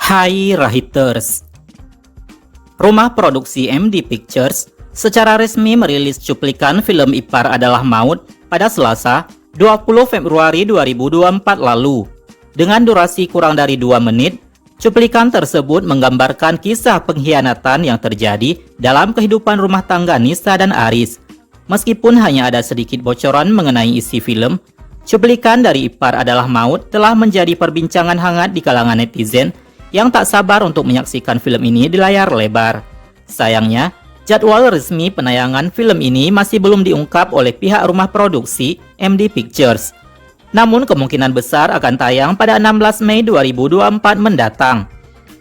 Hai Rahiters. Rumah produksi MD Pictures secara resmi merilis cuplikan film Ipar Adalah Maut pada Selasa, 20 Februari 2024 lalu. Dengan durasi kurang dari 2 menit, cuplikan tersebut menggambarkan kisah pengkhianatan yang terjadi dalam kehidupan rumah tangga Nisa dan Aris. Meskipun hanya ada sedikit bocoran mengenai isi film, cuplikan dari Ipar Adalah Maut telah menjadi perbincangan hangat di kalangan netizen yang tak sabar untuk menyaksikan film ini di layar lebar. Sayangnya, jadwal resmi penayangan film ini masih belum diungkap oleh pihak rumah produksi MD Pictures. Namun kemungkinan besar akan tayang pada 16 Mei 2024 mendatang.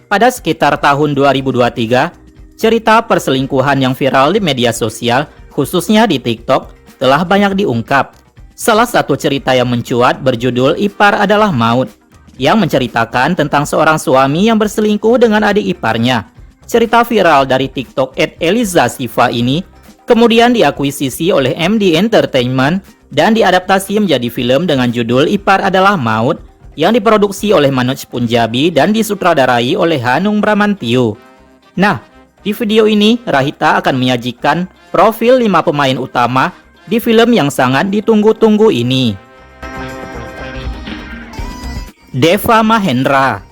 Pada sekitar tahun 2023, cerita perselingkuhan yang viral di media sosial, khususnya di TikTok, telah banyak diungkap. Salah satu cerita yang mencuat berjudul Ipar Adalah Maut, yang menceritakan tentang seorang suami yang berselingkuh dengan adik iparnya. Cerita viral dari TikTok @Eliza_Siva ini kemudian diakuisisi oleh MD Entertainment dan diadaptasi menjadi film dengan judul Ipar Adalah Maut yang diproduksi oleh Manoj Punjabi dan disutradarai oleh Hanung Bramantyo. Nah, di video ini Rahita akan menyajikan profil 5 pemain utama di film yang sangat ditunggu-tunggu ini. Deva Mahendra.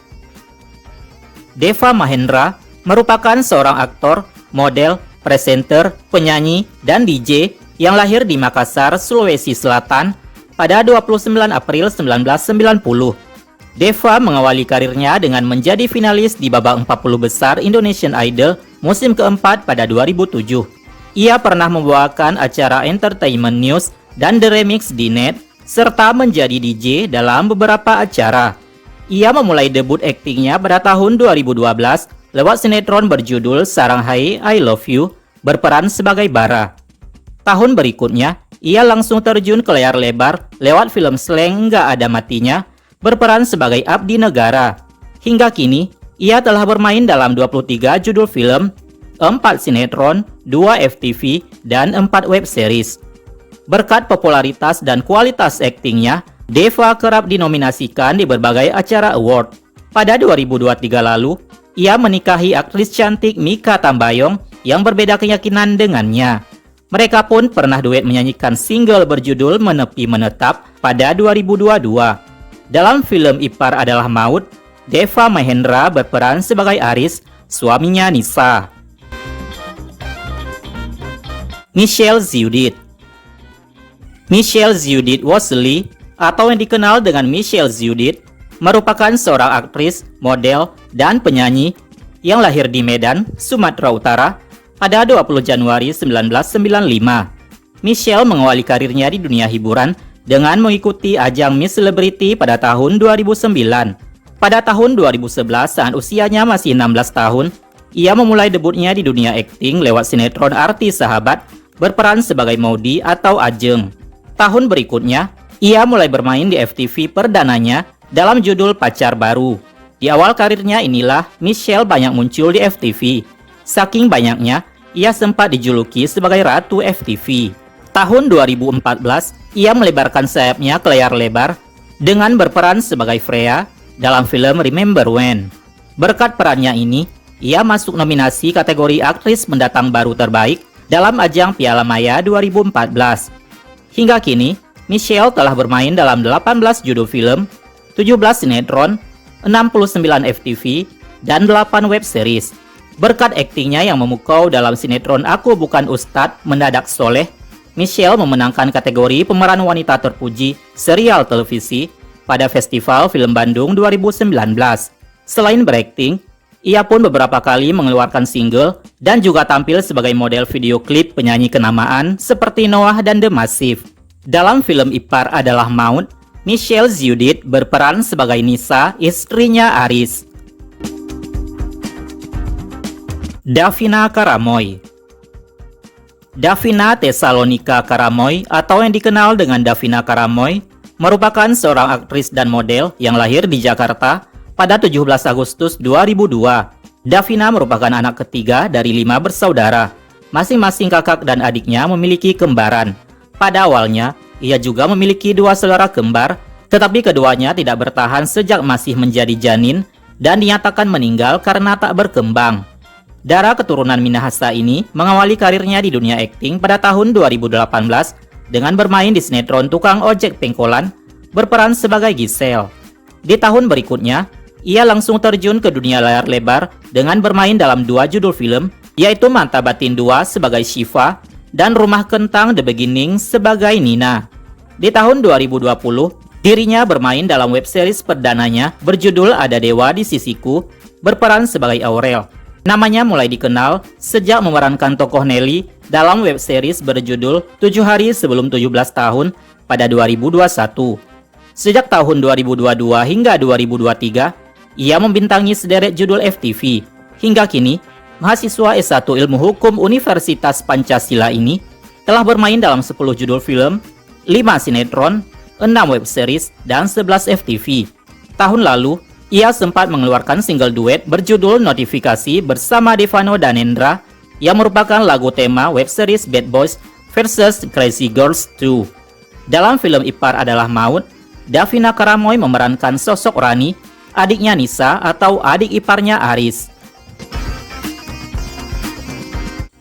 Deva Mahendra merupakan seorang aktor, model, presenter, penyanyi, dan DJ yang lahir di Makassar, Sulawesi Selatan pada 29 April 1990. Deva mengawali karirnya dengan menjadi finalis di babak 40 besar Indonesian Idol musim keempat pada 2007. Ia pernah membawakan acara Entertainment News dan The Remix di net, serta menjadi DJ dalam beberapa acara. Ia memulai debut aktingnya pada tahun 2012 lewat sinetron berjudul Saranghai I Love You, berperan sebagai Bara. Tahun berikutnya, ia langsung terjun ke layar lebar lewat film slang Nggak Ada Matinya, berperan sebagai Abdi Negara. Hingga kini, ia telah bermain dalam 23 judul film, 4 sinetron, 2 FTV, dan 4 web series. Berkat popularitas dan kualitas aktingnya, Deva kerap dinominasikan di berbagai acara award. Pada 2023 lalu, ia menikahi aktris cantik Mika Tambayong yang berbeda keyakinan dengannya. Mereka pun pernah duet menyanyikan single berjudul Menepi Menetap pada 2022. Dalam film Ipar Adalah Maut, Deva Mahendra berperan sebagai Aris, suaminya Nisa. Michelle Ziudit. Michelle Ziudit Wosley, atau yang dikenal dengan Michelle Ziudit, merupakan seorang aktris, model, dan penyanyi yang lahir di Medan, Sumatera Utara pada 20 Januari 1995. Michelle mengawali karirnya di dunia hiburan dengan mengikuti ajang Miss Celebrity pada tahun 2009. Pada tahun 2011, saat usianya masih 16 tahun, ia memulai debutnya di dunia akting lewat sinetron Artis Sahabat, berperan sebagai Maudi atau Ajeng. Tahun berikutnya, ia mulai bermain di FTV perdananya dalam judul Pacar Baru. Di awal karirnya inilah Michelle banyak muncul di FTV. Saking banyaknya, ia sempat dijuluki sebagai Ratu FTV. Tahun 2014, ia melebarkan sayapnya ke layar lebar dengan berperan sebagai Freya dalam film Remember When. Berkat perannya ini, ia masuk nominasi kategori aktris pendatang baru terbaik dalam ajang Piala Maya 2014. Hingga kini, Michelle telah bermain dalam 18 judul film, 17 sinetron, 69 FTV, dan 8 web series. Berkat aktingnya yang memukau dalam sinetron Aku Bukan Ustadz Mendadak Soleh, Michelle memenangkan kategori pemeran wanita terpuji serial televisi pada Festival Film Bandung 2019. Selain berakting, ia pun beberapa kali mengeluarkan single dan juga tampil sebagai model video klip penyanyi kenamaan seperti Noah dan The Massive. Dalam film Ipar Adalah Maut, Michelle Ziudit berperan sebagai Nisa, istrinya Aris. Davina Karamoy. Davina Tesalonika Karamoy, atau yang dikenal dengan Davina Karamoy, merupakan seorang aktris dan model yang lahir di Jakarta pada 17 Agustus 2002. Davina merupakan anak ketiga dari 5 bersaudara. Masing-masing kakak dan adiknya memiliki kembaran. Pada awalnya, ia juga memiliki 2 saudara kembar, tetapi keduanya tidak bertahan sejak masih menjadi janin dan dinyatakan meninggal karena tak berkembang. Darah keturunan Minahasa ini mengawali karirnya di dunia akting pada tahun 2018 dengan bermain di sinetron Tukang Ojek Pengkolan, berperan sebagai Giselle. Di tahun berikutnya, ia langsung terjun ke dunia layar lebar dengan bermain dalam 2 judul film, yaitu Manta Batin 2 sebagai Shiva dan Rumah Kentang The Beginning sebagai Nina. Di tahun 2020, dirinya bermain dalam web series perdananya berjudul Ada Dewa di Sisiku, berperan sebagai Aurel. Namanya mulai dikenal sejak memerankan tokoh Nelly dalam web series berjudul 7 Hari Sebelum 17 Tahun pada 2021. Sejak tahun 2022 hingga 2023, ia membintangi sederet judul FTV. Hingga kini, mahasiswa S1 Ilmu Hukum Universitas Pancasila ini telah bermain dalam 10 judul film, 5 sinetron, 6 web series, dan 11 FTV. Tahun lalu, ia sempat mengeluarkan single duet berjudul Notifikasi bersama Devano Danendra yang merupakan lagu tema web series Bad Boys vs Crazy Girls 2. Dalam film Ipar Adalah Maut, Davina Karamoy memerankan sosok Rani, adiknya Nisa atau adik iparnya Aris.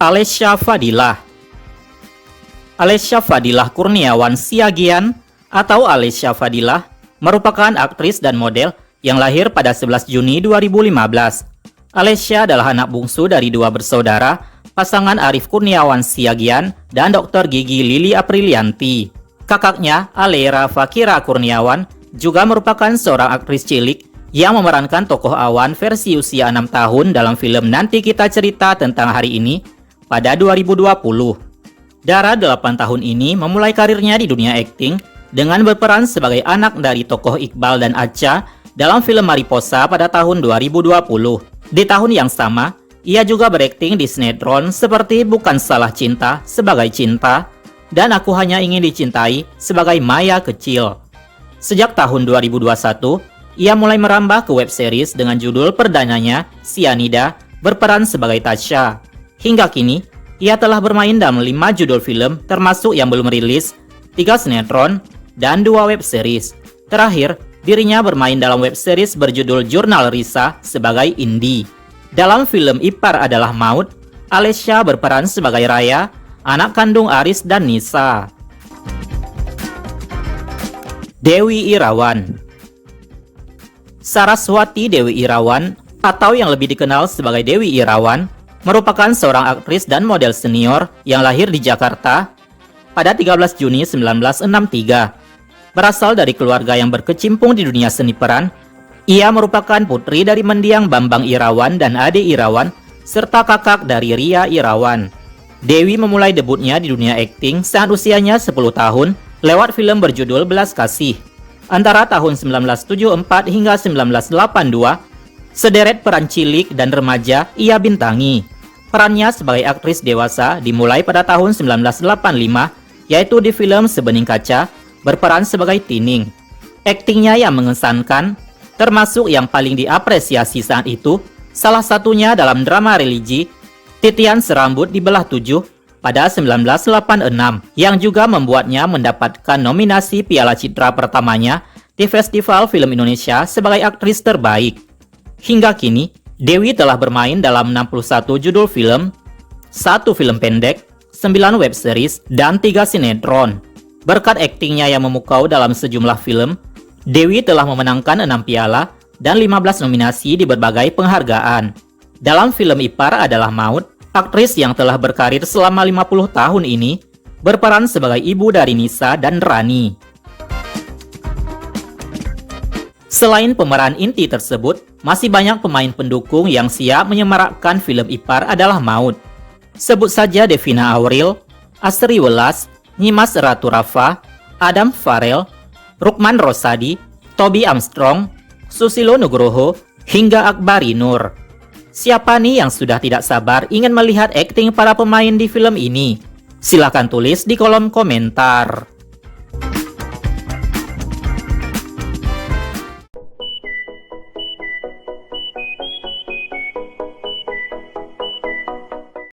Alessia Fadilah. Alessia Fadilah Kurniawan Siagian atau Alessia Fadilah merupakan aktris dan model yang lahir pada 11 Juni 2015. Alessia adalah anak bungsu dari 2 bersaudara, pasangan Arif Kurniawan Siagian dan Dr. Gigi Lili Aprilianti. Kakaknya, Alera Fakira Kurniawan, juga merupakan seorang aktris cilik yang memerankan tokoh Awan versi usia 6 tahun dalam film Nanti Kita Cerita Tentang Hari Ini pada 2020. Dara 8 tahun ini memulai karirnya di dunia akting dengan berperan sebagai anak dari tokoh Iqbal dan Acha dalam film Mariposa pada tahun 2020. Di tahun yang sama, ia juga berakting di sinetron seperti Bukan Salah Cinta sebagai Cinta dan Aku Hanya Ingin Dicintai sebagai Maya Kecil. Sejak tahun 2021, ia mulai merambah ke web series dengan judul perdananya Cyanida, berperan sebagai Tasha. Hingga kini, ia telah bermain dalam 5 judul film termasuk yang belum rilis, 3 sinetron, dan 2 web series. Terakhir, dirinya bermain dalam web series berjudul Jurnal Risa sebagai Indi. Dalam film Ipar Adalah Maut, Alessia berperan sebagai Raya, anak kandung Aris dan Nisa. Dewi Irawan. Saraswati Dewi Irawan, atau yang lebih dikenal sebagai Dewi Irawan, merupakan seorang aktris dan model senior yang lahir di Jakarta pada 13 Juni 1963. Berasal dari keluarga yang berkecimpung di dunia seni peran, ia merupakan putri dari mendiang Bambang Irawan dan Ade Irawan, serta kakak dari Ria Irawan. Dewi memulai debutnya di dunia akting saat usianya 10 tahun lewat film berjudul Belas Kasih. Antara tahun 1974 hingga 1982, sederet peran cilik dan remaja ia bintangi. Perannya sebagai aktris dewasa dimulai pada tahun 1985, yaitu di film Sebening Kaca, berperan sebagai Tining. Aktingnya yang mengesankan, termasuk yang paling diapresiasi saat itu, salah satunya dalam drama religi Titian Serambut Dibelah 7 pada 1986, yang juga membuatnya mendapatkan nominasi Piala Citra pertamanya di Festival Film Indonesia sebagai aktris terbaik. Hingga kini, Dewi telah bermain dalam 61 judul film, 1 film pendek, 9 web series, dan 3 sinetron. Berkat aktingnya yang memukau dalam sejumlah film, Dewi telah memenangkan 6 piala dan 15 nominasi di berbagai penghargaan. Dalam film Ipar Adalah Maut, aktris yang telah berkarir selama 50 tahun ini berperan sebagai ibu dari Nisa dan Rani. Selain pemeran inti tersebut, masih banyak pemain pendukung yang siap menyemarakkan film Ipar Adalah Maut. Sebut saja Devina Auril, Asri Welas, Nyimas Ratu Rafa, Adam Farel, Rukman Rosadi, Toby Armstrong, Susilo Nugroho, hingga Akbari Nur. Siapa nih yang sudah tidak sabar ingin melihat akting para pemain di film ini? Silahkan tulis di kolom komentar.